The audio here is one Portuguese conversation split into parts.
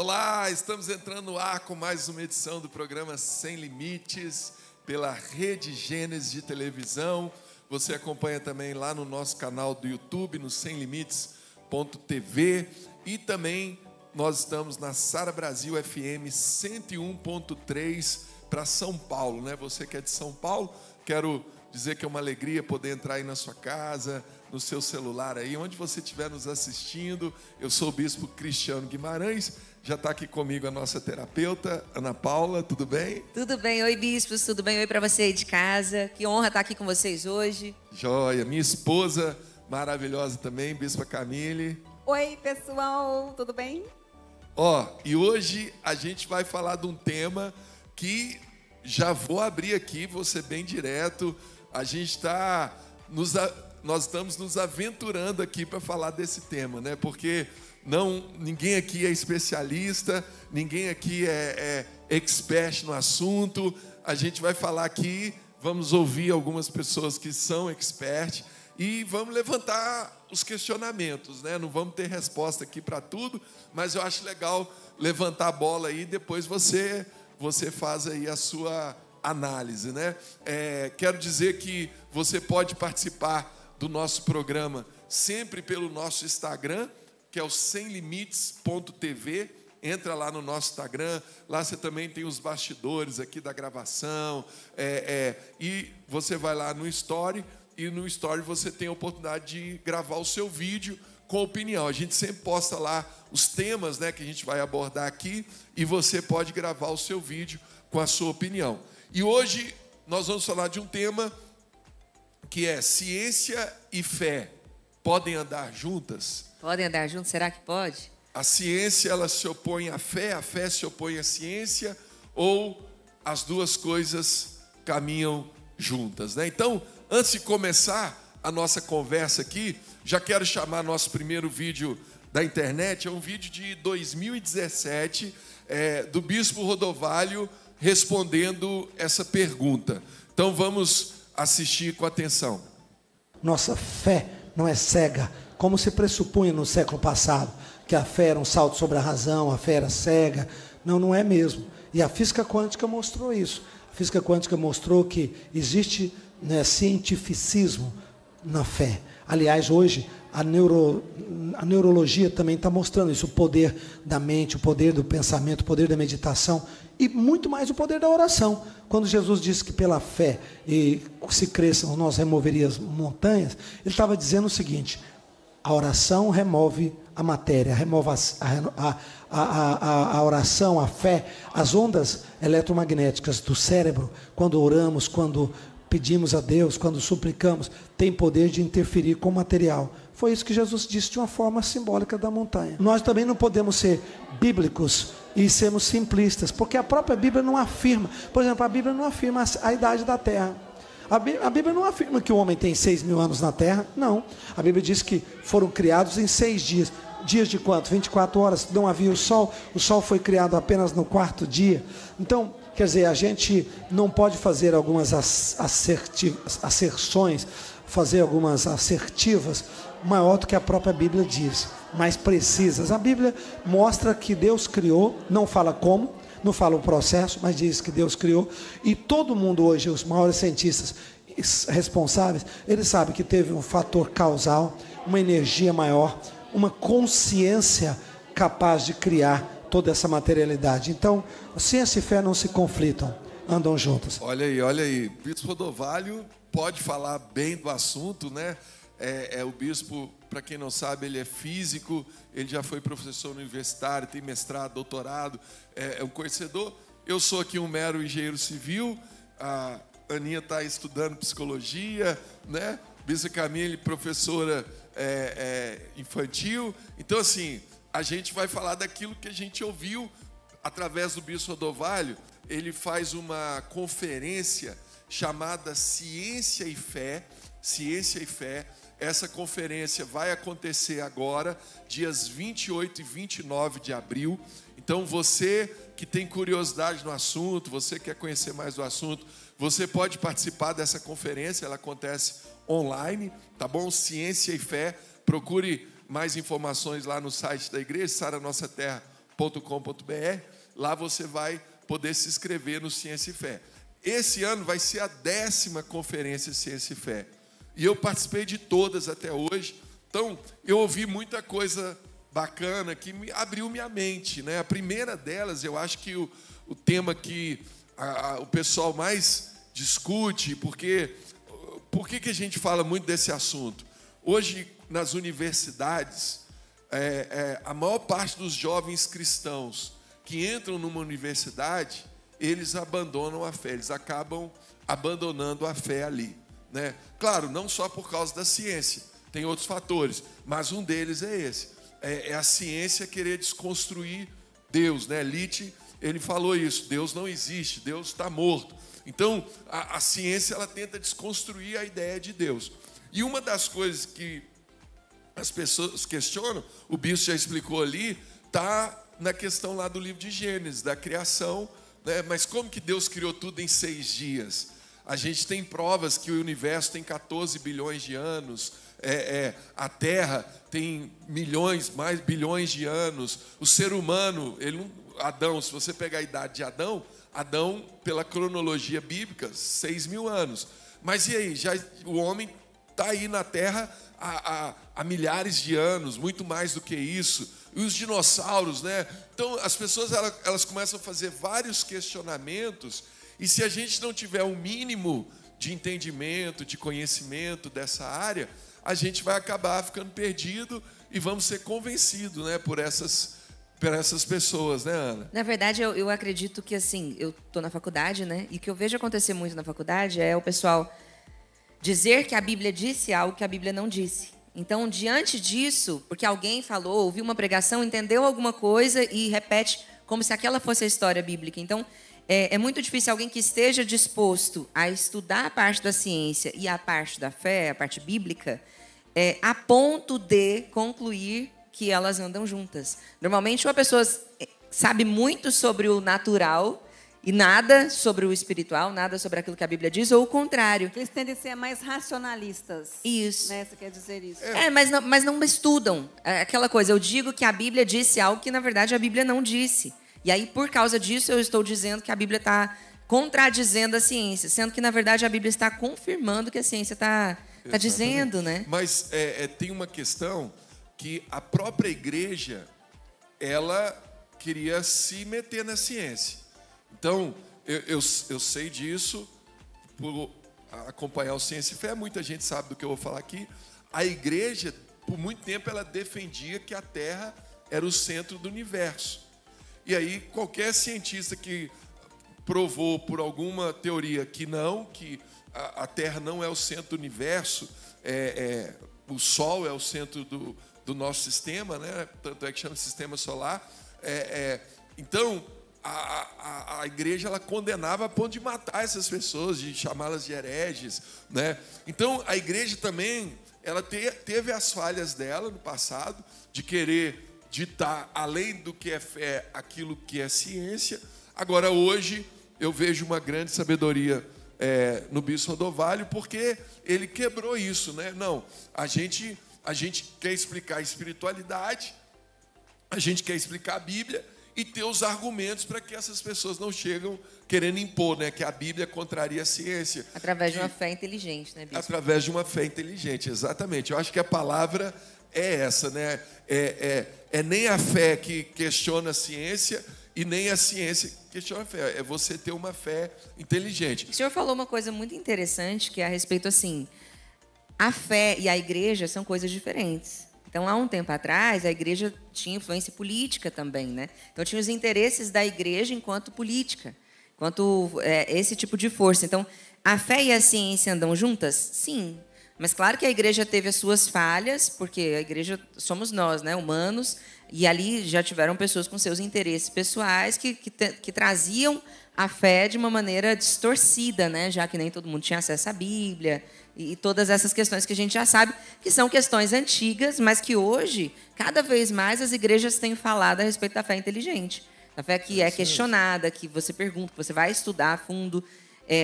Olá, estamos entrando no ar com mais uma edição do programa Sem Limites, pela Rede Gênesis de televisão. Você acompanha também lá no nosso canal do YouTube, no semlimites.tv. E também nós estamos na Sara Brasil FM 101.3 para São Paulo, né? Você que é de São Paulo, quero dizer que é uma alegria poder entrar aí na sua casa, no seu celular aí, onde você estiver nos assistindo. Eu sou o Bispo Cristiano Guimarães, já está aqui comigo a nossa terapeuta, Ana Paula, tudo bem? Tudo bem, oi bispos, tudo bem? Oi para você aí de casa, que honra estar aqui com vocês hoje. Joia, minha esposa maravilhosa também, Bispa Camille. Oi pessoal, tudo bem? E hoje a gente vai falar de um tema que já vou abrir aqui, vou ser bem direto. Nós estamos nos aventurando aqui para falar desse tema, né? Porque ninguém aqui é especialista, ninguém aqui é expert no assunto. A gente vai falar aqui, vamos ouvir algumas pessoas que são expert e vamos levantar os questionamentos, né? Não vamos ter resposta aqui para tudo, mas eu acho legal levantar a bola aí e depois você faz aí a sua análise, né? Quero dizer que você pode participar do nosso programa sempre pelo nosso Instagram, que é o semlimites.tv. Entra lá no nosso Instagram, lá você também tem os bastidores aqui da gravação, e você vai lá no Story, e no Story você tem a oportunidade de gravar o seu vídeo com opinião. A gente sempre posta lá os temas, né, que a gente vai abordar aqui, e você pode gravar o seu vídeo com a sua opinião. E hoje nós vamos falar de um tema que é ciência e fé podem andar juntas? Podem andar juntos? Será que pode? A ciência, ela se opõe à fé, a fé se opõe à ciência, ou as duas coisas caminham juntas, né? Então, antes de começar a nossa conversa aqui, já quero chamar nosso primeiro vídeo da internet. É um vídeo de 2017, do Bispo Rodovalho, respondendo essa pergunta. Então vamos assistir com atenção. Nossa fé não é cega, como se pressupunha no século passado, que a fé era um salto sobre a razão, a fé era cega. Não, não é mesmo. E a física quântica mostrou isso. A física quântica mostrou que existe, né, cientificismo na fé. Aliás, hoje a neurologia também está mostrando isso, o poder da mente, o poder do pensamento, o poder da meditação e muito mais o poder da oração. Quando Jesus disse que pela fé e se cresçam nós removeria as montanhas, ele estava dizendo o seguinte: a oração remove a matéria, remove a oração, a fé, as ondas eletromagnéticas do cérebro, quando oramos, quando pedimos a Deus, quando suplicamos, tem poder de interferir com o material. Foi isso que Jesus disse de uma forma simbólica da montanha. Nós também não podemos ser bíblicos e sermos simplistas, porque a própria Bíblia não afirma. Por exemplo, a Bíblia não afirma a idade da Terra. A Bíblia não afirma que o homem tem 6.000 anos na Terra. Não. A Bíblia diz que foram criados em 6 dias. Dias de quanto? 24 horas. Não havia o sol. O sol foi criado apenas no 4º dia. Então, quer dizer, a gente não pode fazer algumas asserções, fazer algumas assertivas maior do que a própria Bíblia diz, mais precisas. A Bíblia mostra que Deus criou, não fala como, não fala o processo, mas diz que Deus criou. E todo mundo hoje, os maiores cientistas responsáveis, eles sabem que teve um fator causal, uma energia maior, uma consciência capaz de criar toda essa materialidade. Então, ciência e fé não se conflitam, andam juntas. Olha aí, Bispo Rodovalho pode falar bem do assunto, né? O bispo, para quem não sabe, ele é físico, ele já foi professor universitário, tem mestrado, doutorado, é um conhecedor. Eu sou aqui um mero engenheiro civil, a Aninha está estudando psicologia, né? Bispo Camille, professora infantil. Então, assim, a gente vai falar daquilo que a gente ouviu através do Bispo Rodovalho. Ele faz uma conferência chamada Ciência e Fé. Ciência e Fé. Essa conferência vai acontecer agora, dias 28 e 29 de abril. Então, você que tem curiosidade no assunto, você que quer conhecer mais do assunto, você pode participar dessa conferência. Ela acontece online, tá bom? Ciência e Fé. Procure mais informações lá no site da igreja, saranosaterra.com.br. Lá você vai poder se inscrever no Ciência e Fé. Esse ano vai ser a 10ª conferência Ciência e Fé. E eu participei de todas até hoje. Então, eu ouvi muita coisa bacana que abriu minha mente, né? A primeira delas, eu acho que o tema que o pessoal mais discute, porque por que a gente fala muito desse assunto? Hoje, nas universidades, a maior parte dos jovens cristãos que entram numa universidade, eles abandonam a fé, eles acabam abandonando a fé ali, né? Claro, não só por causa da ciência, tem outros fatores, mas um deles é esse, é a ciência querer desconstruir Deus, né? Nietzsche, ele falou isso, Deus não existe, Deus está morto. Então, a ciência ela tenta desconstruir a ideia de Deus. E uma das coisas que as pessoas questionam, o bispo já explicou ali, está na questão lá do livro de Gênesis, da criação, né? Mas como que Deus criou tudo em 6 dias? A gente tem provas que o universo tem 14 bilhões de anos, a Terra tem mais bilhões de anos, o ser humano, Adão, se você pegar a idade de Adão, pela cronologia bíblica, 6.000 anos. Mas e aí? O homem está aí na Terra há milhares de anos, muito mais do que isso. E os dinossauros, né? Então, as pessoas elas começam a fazer vários questionamentos, e se a gente não tiver um mínimo de entendimento, de conhecimento dessa área, a gente vai acabar ficando perdido e vamos ser convencidos, né, por essas pessoas, né, Ana? Na verdade, eu acredito que, assim, eu estou na faculdade, né? E o que eu vejo acontecer muito na faculdade é o pessoal dizer que a Bíblia disse algo que a Bíblia não disse. Então, diante disso, porque alguém falou, ouviu uma pregação, entendeu alguma coisa e repete como se aquela fosse a história bíblica. Então, é muito difícil alguém que esteja disposto a estudar a parte da ciência e a parte da fé, a parte bíblica, a ponto de concluir que elas andam juntas. Normalmente, uma pessoa sabe muito sobre o natural e nada sobre o espiritual, nada sobre aquilo que a Bíblia diz, ou o contrário. Eles tendem a ser mais racionalistas. Isso. Né? Você quer dizer isso? Mas não estudam. Aquela coisa, eu digo que a Bíblia disse algo que, na verdade, a Bíblia não disse. E aí, por causa disso, eu estou dizendo que a Bíblia está contradizendo a ciência, sendo que, na verdade, a Bíblia está confirmando que a ciência está dizendo, né? Mas tem uma questão que a própria igreja, ela queria se meter na ciência. Então, eu sei disso, por acompanhar o Ciência e Fé, muita gente sabe do que eu vou falar aqui. A igreja, por muito tempo, ela defendia que a Terra era o centro do universo. E aí, qualquer cientista que provou por alguma teoria que a Terra não é o centro do universo, o Sol é o centro do nosso sistema, né? Tanto é que chama Sistema Solar. Então, a igreja ela condenava a ponto de matar essas pessoas, de chamá-las de hereges, né? Então, a igreja também ela teve as falhas dela no passado, de querer ditar, além do que é fé, aquilo que é ciência. Agora, hoje, eu vejo uma grande sabedoria no bispo Rodovalho, porque ele quebrou isso, né? Não, a gente quer explicar a espiritualidade, a gente quer explicar a Bíblia e ter os argumentos para que essas pessoas não chegam querendo impor, né, que a Bíblia contraria a ciência. Através de uma fé inteligente, né, bispo? Através de uma fé inteligente, exatamente. Eu acho que a palavra é essa, né? Nem a fé que questiona a ciência e nem a ciência que questiona a fé. É você ter uma fé inteligente. O senhor falou uma coisa muito interessante, que é a respeito, assim, a fé e a igreja são coisas diferentes. Então, há um tempo atrás, a igreja tinha influência política também, né? Então, tinha os interesses da igreja enquanto política, enquanto esse tipo de força. Então, a fé e a ciência andam juntas? Sim. Mas, claro que a igreja teve as suas falhas, porque a igreja somos nós, né, humanos, e ali já tiveram pessoas com seus interesses pessoais que traziam a fé de uma maneira distorcida, né, já que nem todo mundo tinha acesso à Bíblia, e todas essas questões que a gente já sabe, que são questões antigas, mas que hoje, cada vez mais, as igrejas têm falado a respeito da fé inteligente. Da fé que é questionada, que você pergunta, que você vai estudar a fundo,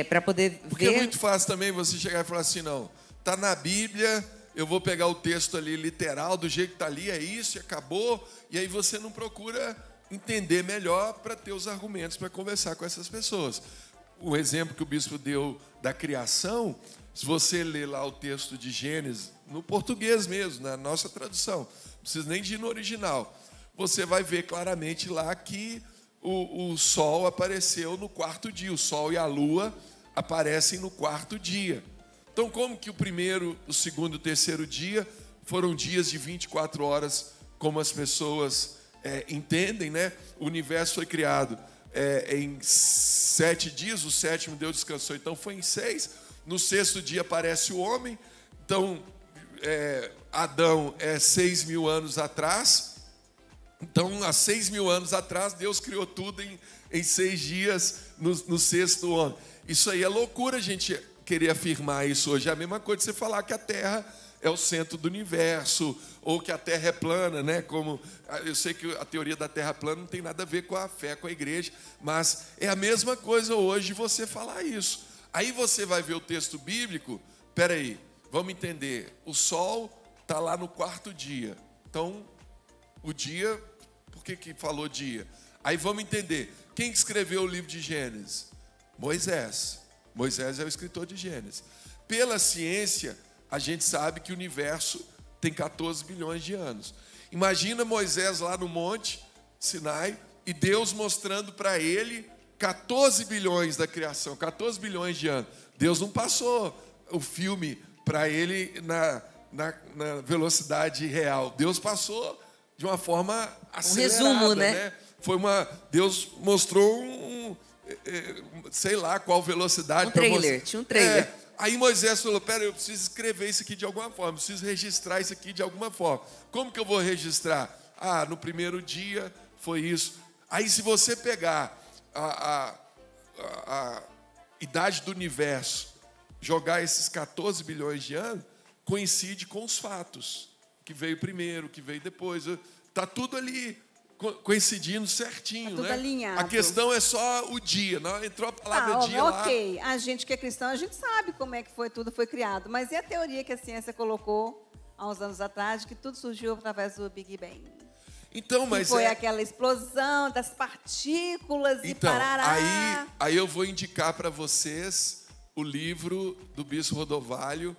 para poder ver... Porque é muito fácil também você chegar e falar assim, não, está na Bíblia, eu vou pegar o texto ali literal, do jeito que está ali, é isso, e acabou, e aí você não procura entender melhor para ter os argumentos para conversar com essas pessoas. O exemplo que o bispo deu da criação, se você ler lá o texto de Gênesis, no português mesmo, na nossa tradução, não precisa nem de ir no original, você vai ver claramente lá que o sol apareceu no quarto dia, o sol e a lua aparecem no quarto dia. Então, como que o primeiro, o segundo e o terceiro dia foram dias de 24 horas, como as pessoas entendem, né? O universo foi criado em 7 dias, o sétimo Deus descansou, então foi em 6. No sexto dia aparece o homem, então Adão é 6.000 anos atrás. Então, há 6.000 anos atrás, Deus criou tudo em 6 dias no sexto homem. Isso aí é loucura a gente querer afirmar isso hoje. É a mesma coisa de você falar que a Terra é o centro do universo, ou que a Terra é plana, né? Como eu sei que a teoria da Terra plana não tem nada a ver com a fé, com a igreja, mas é a mesma coisa hoje você falar isso. Aí você vai ver o texto bíblico, peraí, vamos entender, o sol está lá no quarto dia, então o dia, por que falou dia? Aí vamos entender, quem escreveu o livro de Gênesis? Moisés. Moisés é o escritor de Gênesis. Pela ciência, a gente sabe que o universo tem 14 bilhões de anos. Imagina Moisés lá no monte Sinai e Deus mostrando para ele 14 bilhões da criação, 14 bilhões de anos. Deus não passou o filme para ele na velocidade real. Deus passou de uma forma acelerada. Um resumo, né? Deus mostrou sei lá qual velocidade. Tinha um trailer. Aí Moisés falou, pera, eu preciso escrever isso aqui de alguma forma, preciso registrar isso aqui de alguma forma. Como que eu vou registrar? No primeiro dia foi isso. Aí se você pegar a idade do universo, jogar esses 14 bilhões de anos, coincide com os fatos. Que veio primeiro, que veio depois. Está tudo ali coincidindo certinho, tudo né? alinhado. A questão é só o dia, não entrou a palavra dia lá. Ok, a gente que é cristão, a gente sabe como é que tudo foi criado, mas e a teoria que a ciência colocou há uns anos atrás, de que tudo surgiu através do Big Bang? Então, mas que foi aquela explosão das partículas e parará. Aí eu vou indicar para vocês o livro do Bispo Rodovalho,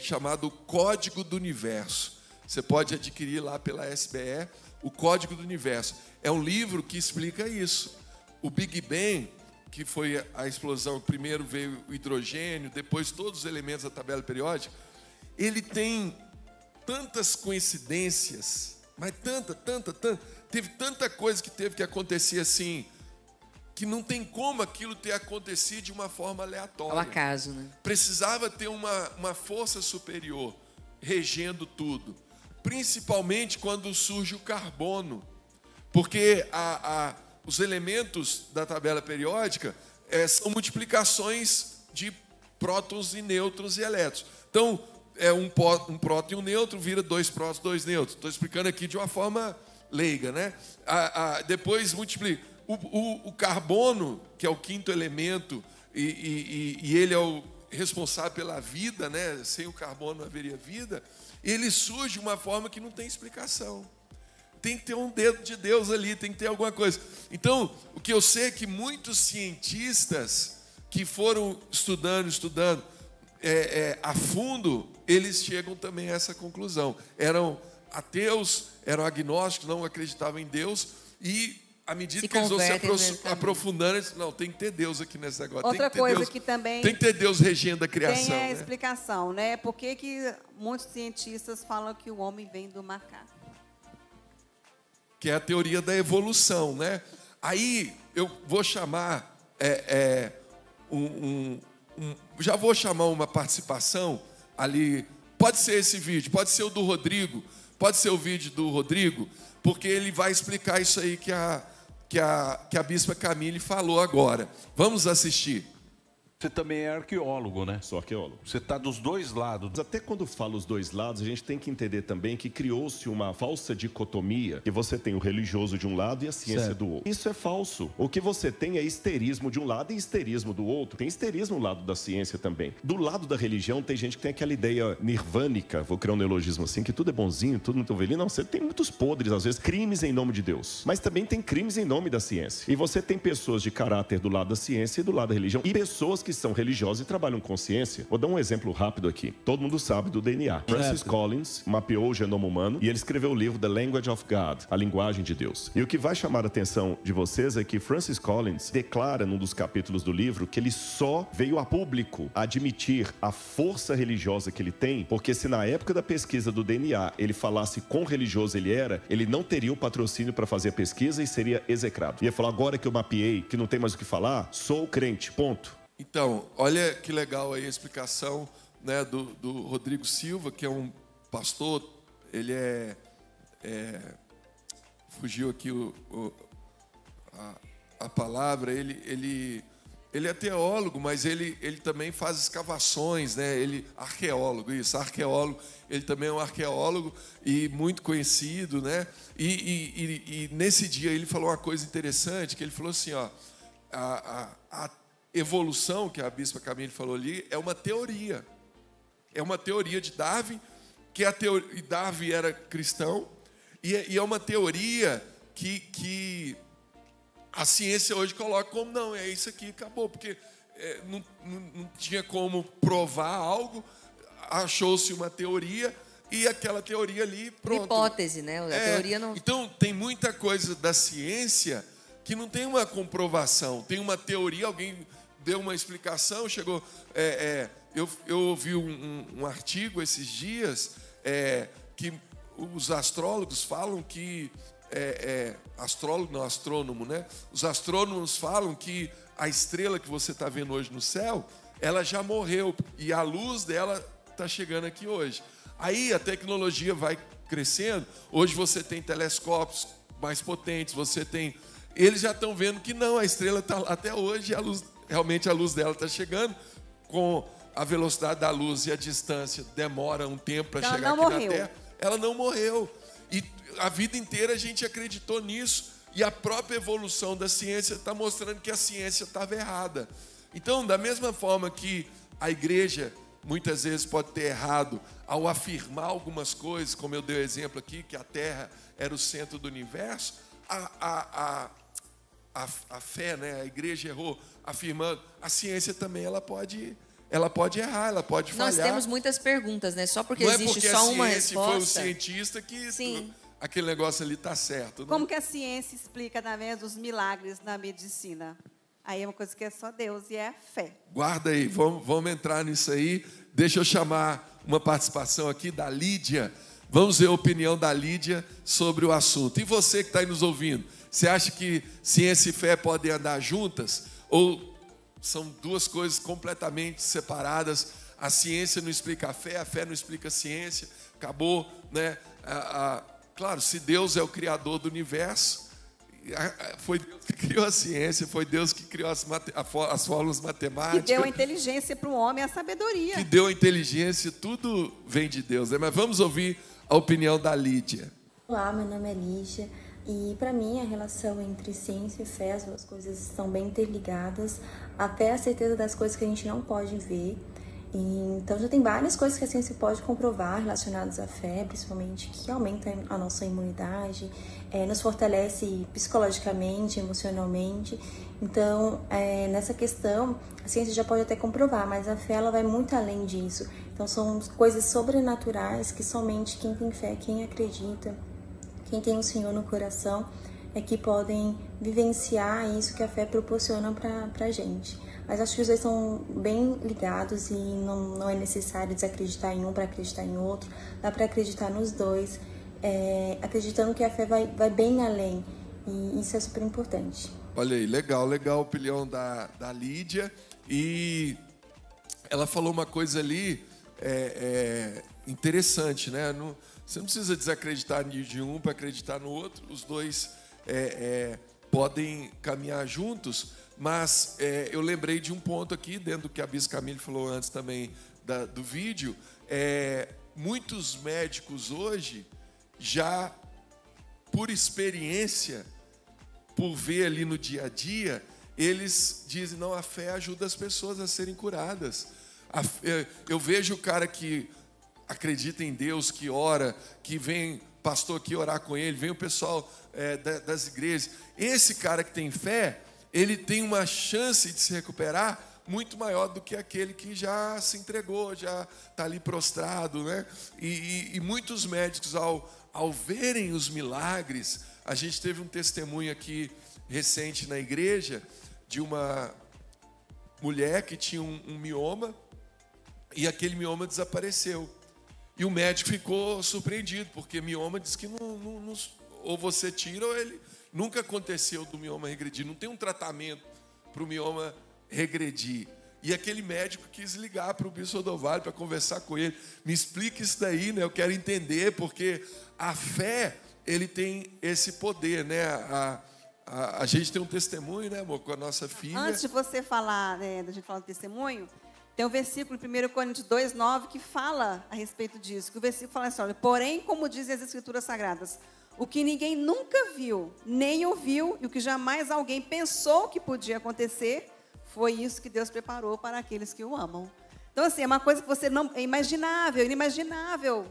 chamado Código do Universo. Você pode adquirir lá pela SBE, o Código do Universo. É um livro que explica isso. O Big Bang, que foi a explosão, primeiro veio o hidrogênio, depois todos os elementos da tabela periódica, ele tem tantas coincidências, mas tanta, teve tanta coisa que teve que acontecer assim, que não tem como aquilo ter acontecido de uma forma aleatória. Ao acaso, né? Precisava ter uma força superior regendo tudo. Principalmente quando surge o carbono. Porque os elementos da tabela periódica são multiplicações de prótons e nêutrons e elétrons. Então, um próton e um nêutron vira 2 prótons, 2 nêutrons. Estou explicando aqui de uma forma leiga, né? Depois multiplica. O carbono, que é o quinto elemento, e ele é o responsável pela vida, né? Sem o carbono não haveria vida. Ele surge de uma forma que não tem explicação. Tem que ter um dedo de Deus ali, tem que ter alguma coisa. Então, o que eu sei é que muitos cientistas que foram estudando a fundo, eles chegam também a essa conclusão. Eram ateus, eram agnósticos, não acreditavam em Deus, e à medida que eles vão se aprofundando, eles não, tem que ter Deus aqui nesse negócio. Outra coisa que também tem que ter Deus regendo a criação. Tem a explicação, né? Por que muitos cientistas falam que o homem vem do macaco? Que é a teoria da evolução, né? Aí eu vou chamar já vou chamar uma participação ali. Pode ser esse vídeo, pode ser o do Rodrigo, pode ser o vídeo do Rodrigo, porque ele vai explicar isso aí que a bispa Camille falou agora. Vamos assistir. Você também é arqueólogo, né? Sou arqueólogo. Você está dos dois lados. Mas até quando fala os dois lados, a gente tem que entender também que criou-se uma falsa dicotomia, que você tem o religioso de um lado e a ciência do outro. Isso é falso. O que você tem é histerismo de um lado e histerismo do outro. Tem histerismo no lado da ciência também. Do lado da religião, tem gente que tem aquela ideia nirvânica, vou criar um neologismo assim, que tudo é bonzinho, tudo muito velhinho. Não, você tem muitos podres, às vezes, crimes em nome de Deus. Mas também tem crimes em nome da ciência. E você tem pessoas de caráter do lado da ciência e do lado da religião. E pessoas que são religiosas e trabalham com ciência. Vou dar um exemplo rápido aqui. Todo mundo sabe do DNA. Francis Collins mapeou o genoma humano e ele escreveu o livro The Language of God, a linguagem de Deus. E o que vai chamar a atenção de vocês é que Francis Collins declara num dos capítulos do livro que ele só veio a público admitir a força religiosa que ele tem, porque se na época da pesquisa do DNA ele falasse quão religioso ele era, ele não teria o patrocínio para fazer a pesquisa e seria execrado. Ia falar, agora que eu mapeei, que não tem mais o que falar, sou crente, ponto. Então, olha que legal aí a explicação, né, do Rodrigo Silva, que é um pastor, ele fugiu aqui a palavra, ele é teólogo, mas ele também faz escavações, né? Arqueólogo, ele também é um arqueólogo e muito conhecido, né? E nesse dia ele falou uma coisa interessante, que ele falou assim, ó, a evolução, que a bispa Camille falou ali, é uma teoria. É uma teoria de Darwin, e Darwin era cristão, e é uma teoria que a ciência hoje coloca como não, é isso aqui, acabou, porque não tinha como provar algo, achou-se uma teoria, e aquela teoria ali, pronto. Hipótese, né? A teoria não... Então, tem muita coisa da ciência que não tem uma comprovação, tem uma teoria, alguém deu uma explicação, chegou... Eu ouvi um artigo esses dias que os astrólogos falam que... astrólogo, não, astrônomo, né? Os astrônomos falam que a estrela que você está vendo hoje no céu, ela já morreu, e a luz dela está chegando aqui hoje. Aí a tecnologia vai crescendo, hoje você tem telescópios mais potentes, eles já estão vendo que não, a estrela está lá até hoje, realmente a luz dela está chegando, com a velocidade da luz e a distância demora um tempo para chegar aqui na Terra. Ela não morreu. E a vida inteira a gente acreditou nisso, e a própria evolução da ciência está mostrando que a ciência estava errada. Então, da mesma forma que a igreja muitas vezes pode ter errado ao afirmar algumas coisas, como eu dei o exemplo aqui, que a Terra era o centro do universo, a fé, né? A igreja errou afirmando, a ciência também ela pode errar, ela pode falhar. Nós temos muitas perguntas, né? Só porque existe só uma resposta. Não é porque foi o cientista que aquele negócio ali está certo. Né? Como que a ciência explica, através dos milagres na medicina? Aí é uma coisa que é só Deus e é a fé. Guarda aí, vamos entrar nisso aí. Deixa eu chamar uma participação aqui da Lídia. Vamos ver a opinião da Lídia sobre o assunto. E você que está aí nos ouvindo, você acha que ciência e fé podem andar juntas? Ou são duas coisas completamente separadas? A ciência não explica a fé não explica a ciência. Acabou, né? Claro, se Deus é o criador do universo, foi Deus que criou a ciência, foi Deus que criou as fórmulas matemáticas. Que deu a inteligência para o homem, a sabedoria. Que deu a inteligência, tudo vem de Deus, né? Mas vamos ouvir a opinião da Lídia. Olá, meu nome é Lídia. E para mim a relação entre ciência e fé, as duas coisas estão bem interligadas. A fé é a certeza das coisas que a gente não pode ver. Então já tem várias coisas que a ciência pode comprovar relacionadas à fé, principalmente que aumenta a nossa imunidade, nos fortalece psicologicamente, emocionalmente. Então nessa questão a ciência já pode até comprovar, mas a fé ela vai muito além disso. Então são coisas sobrenaturais que somente quem tem fé, quem acredita, quem tem o Senhor no coração é que podem vivenciar isso que a fé proporciona para a gente. Mas acho que os dois são bem ligados e não é necessário desacreditar em um para acreditar em outro. Dá para acreditar nos dois, acreditando que a fé vai bem além. E isso é super importante. Olha aí, legal a opinião da Lídia. E ela falou uma coisa ali interessante, né? Você não precisa desacreditar de um para acreditar no outro. Os dois podem caminhar juntos, Mas eu lembrei de um ponto aqui, dentro do que a Bispo Camille falou antes também do vídeo. Muitos médicos hoje, já por experiência, por ver ali no dia a dia, eles dizem, não, a fé ajuda as pessoas a serem curadas. Eu vejo o cara que acredita em Deus, que ora, que vem pastor aqui orar com ele, vem o pessoal das igrejas. Esse cara que tem fé, ele tem uma chance de se recuperar muito maior do que aquele que já se entregou, já está ali prostrado, né? E muitos médicos, ao verem os milagres, a gente teve um testemunho aqui recente na igreja de uma mulher que tinha um mioma, e aquele mioma desapareceu. E o médico ficou surpreendido, porque mioma diz que não, ou você tira ou ele... Nunca aconteceu do mioma regredir, não tem um tratamento para o mioma regredir. E aquele médico quis ligar para o Bispo Rodovalho para conversar com ele. Me explica isso daí, né? Eu quero entender, porque a fé, ele tem esse poder, né? A gente tem um testemunho, né, amor, com a nossa filha. Antes de você falar, né, da gente falar do testemunho, tem um versículo, 1 Coríntios 2:9, que fala a respeito disso. Que o versículo fala assim, olha, porém, como dizem as Escrituras Sagradas, o que ninguém nunca viu, nem ouviu, e o que jamais alguém pensou que podia acontecer, foi isso que Deus preparou para aqueles que o amam. Então, assim, é uma coisa que você não... É imaginável, inimaginável.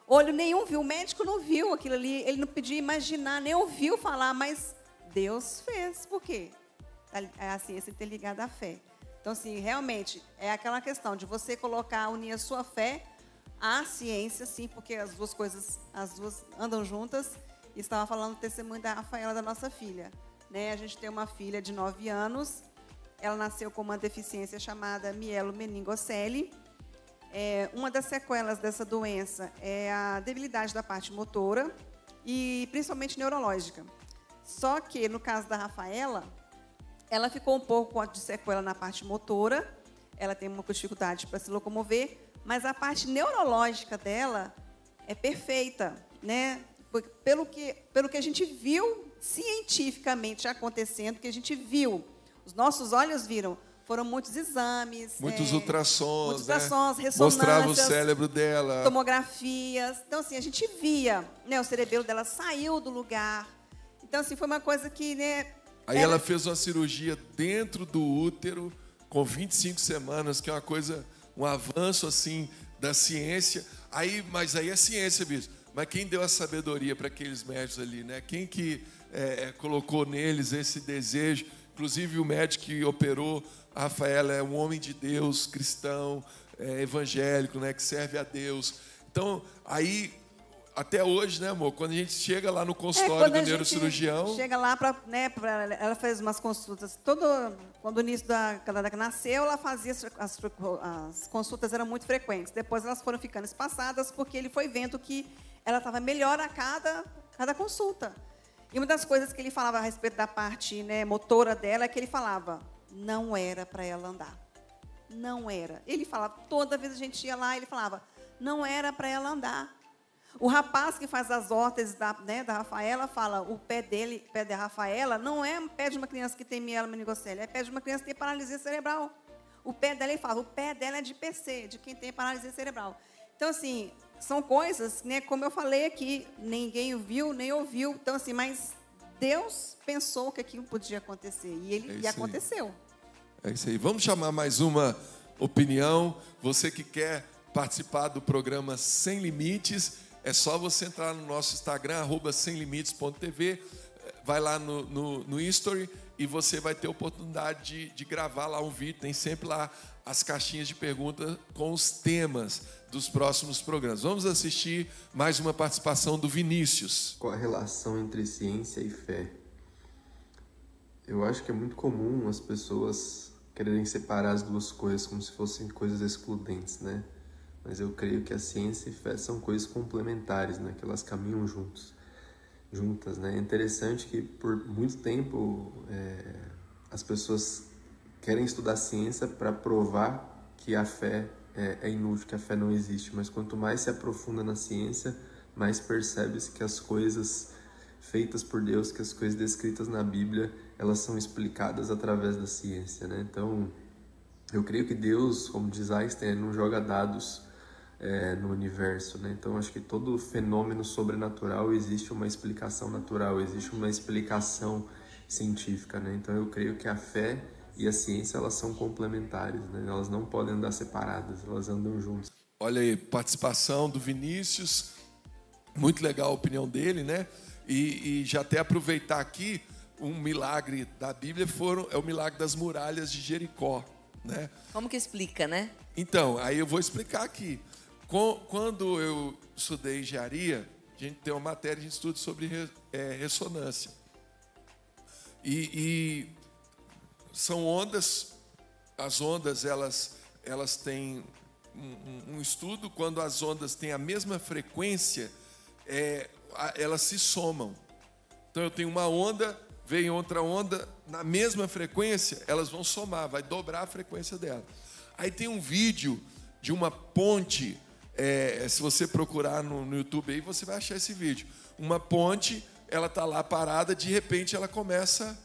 Olho nenhum viu, o médico não viu aquilo ali, ele não podia imaginar, nem ouviu falar, mas Deus fez. Por quê? A ciência tem ligada à fé. Então, assim, realmente, é aquela questão de você unir a sua fé à ciência, sim, porque as duas andam juntas. E estava falando do testemunho da Rafaela, da nossa filha. Né? A gente tem uma filha de 9 anos, ela nasceu com uma deficiência chamada mielomeningocele. Uma das sequelas dessa doença é a debilidade da parte motora e principalmente neurológica. Só que, no caso da Rafaela, ela ficou um pouco de sequela na parte motora, ela tem uma dificuldade para se locomover, mas a parte neurológica dela é perfeita, né? Pelo que a gente viu cientificamente acontecendo, que a gente viu, os nossos olhos viram, foram muitos exames. Muitos ultrassons, né? Ressonâncias. Mostrava o cérebro dela. Tomografias. Então, assim, a gente via, né, o cerebelo dela saiu do lugar. Então, assim, foi uma coisa que... Né, aí ela fez uma cirurgia dentro do útero, com 25 semanas, que é uma coisa, um avanço, assim, da ciência. Mas aí é ciência, bicho. Mas quem deu a sabedoria para aqueles médicos ali, né? Quem que colocou neles esse desejo? Inclusive o médico que operou a Rafaela é um homem de Deus, cristão, evangélico, né? Que serve a Deus. Então, aí, até hoje, né, amor? Quando a gente chega lá no consultório do neurocirurgião... Chega lá ela fez umas consultas. Quando o início quando ela nasceu, ela fazia as consultas eram muito frequentes. Depois elas foram ficando espaçadas, porque ele foi vendo que ela estava melhor a cada consulta. E uma das coisas que ele falava a respeito da parte, né, motora dela é que ele falava, não era para ela andar. Não era. Ele falava, toda vez a gente ia lá, ele falava, não era para ela andar. O rapaz que faz as órteses da Rafaela fala, o pé da Rafaela, não é pé de uma criança que tem mielomeningocele, é pé de uma criança que tem paralisia cerebral. O pé dela, ele fala, o pé dela é de PC, de quem tem paralisia cerebral. Então, assim, são coisas, né, como eu falei aqui, ninguém viu, nem ouviu. Então, assim, mas Deus pensou que aquilo podia acontecer. E aconteceu. É isso aí. Vamos chamar mais uma opinião. Você que quer participar do programa Sem Limites, é só você entrar no nosso Instagram, @semlimites.tv, vai lá no History e você vai ter a oportunidade de gravar lá um vídeo. Tem sempre lá as caixinhas de perguntas com os temas dos próximos programas. Vamos assistir mais uma participação do Vinícius. Qual a relação entre ciência e fé? Eu acho que é muito comum as pessoas quererem separar as duas coisas como se fossem coisas excludentes, né? Mas eu creio que a ciência e fé são coisas complementares, né? Que elas caminham juntas, né? É interessante que por muito tempo as pessoas querem estudar ciência para provar que a fé é inútil, que a fé não existe. Mas quanto mais se aprofunda na ciência, mais percebe-se que as coisas feitas por Deus, que as coisas descritas na Bíblia, elas são explicadas através da ciência, né? Então, eu creio que Deus, como diz Einstein, não joga dados no universo, né? Então, acho que todo fenômeno sobrenatural existe uma explicação natural, existe uma explicação científica, né? Então, eu creio que a fé e a ciência, elas são complementares, né? Elas não podem andar separadas, elas andam juntas. Olha aí, participação do Vinícius, muito legal a opinião dele, né? E já até aproveitar aqui, um milagre da Bíblia é o milagre das muralhas de Jericó, né? Como que explica, né? Então, aí eu vou explicar aqui. Quando eu estudei engenharia, a gente tem uma matéria de estudo sobre ressonância. E são ondas, as ondas elas têm um estudo, quando as ondas têm a mesma frequência, elas se somam. Então eu tenho uma onda, vem outra onda, na mesma frequência, elas vão somar, vai dobrar a frequência dela. Aí tem um vídeo de uma ponte, se você procurar no YouTube aí, você vai achar esse vídeo. Uma ponte, ela está lá parada, de repente ela começa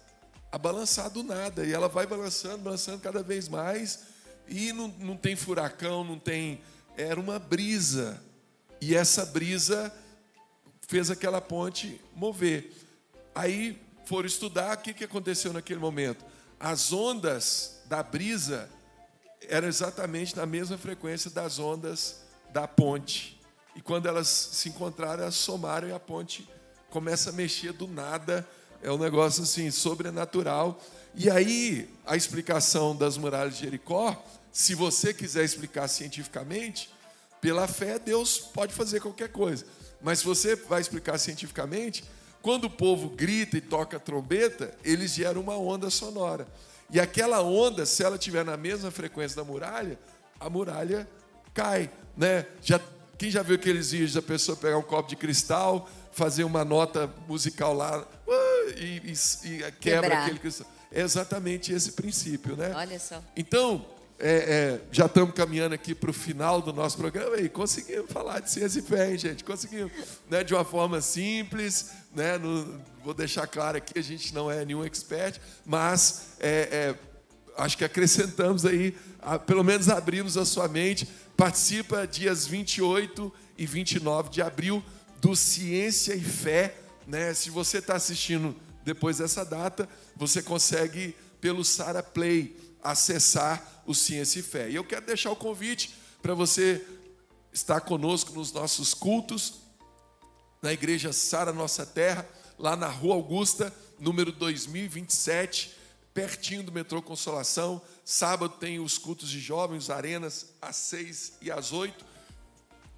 a balançar do nada, e ela vai balançando cada vez mais, e não tem furacão, não tem... Era uma brisa, e essa brisa fez aquela ponte mover. Aí foram estudar o que aconteceu naquele momento. As ondas da brisa eram exatamente na mesma frequência das ondas da ponte. E quando elas se encontraram, elas somaram e a ponte começa a mexer do nada. É um negócio assim, sobrenatural. E aí, a explicação das muralhas de Jericó, se você quiser explicar cientificamente, pela fé, Deus pode fazer qualquer coisa. Mas se você vai explicar cientificamente, quando o povo grita e toca a trombeta, eles geram uma onda sonora. E aquela onda, se ela estiver na mesma frequência da muralha, a muralha cai, né? Quem já viu aqueles vídeos da pessoa pegar um copo de cristal, fazer uma nota musical lá e quebra aquele cristal? É exatamente esse princípio, né? Olha só. Então, já estamos caminhando aqui para o final do nosso programa e conseguimos falar de ciência e fé, hein, gente? Conseguimos, né, de uma forma simples, né? Vou deixar claro aqui, a gente não é nenhum expert, mas acho que acrescentamos aí, pelo menos abrimos a sua mente. Participa dias 28 e 29 de abril do Ciência e Fé, né? Se você está assistindo depois dessa data, você consegue, pelo Sara Play, acessar o Ciência e Fé. E eu quero deixar o convite para você estar conosco nos nossos cultos, na Igreja Sara Nossa Terra, lá na Rua Augusta, número 2027, pertinho do metrô Consolação. Sábado tem os cultos de jovens, arenas, às 6 e às 8.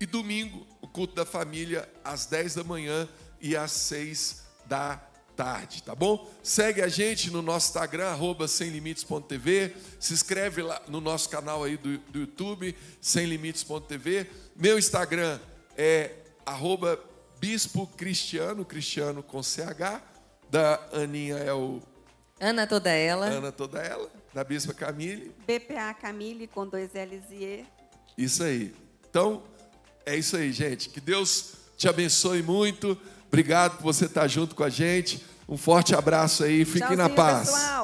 E domingo, o culto da família, às 10 da manhã e às 6 da tarde, tá bom? Segue a gente no nosso Instagram, @semlimites.tv. Se inscreve lá no nosso canal aí do YouTube, semlimites.tv. Meu Instagram é @Bispo Cristiano, Cristiano com CH. Da Aninha é o... Ana Toda Ela. Ana Toda Ela. Da Bispa Camille. BPA Camille com 2 L's e E. Isso aí. Então, é isso aí, gente. Que Deus te abençoe muito. Obrigado por você estar junto com a gente. Um forte abraço aí. Fiquem na paz. Pessoal.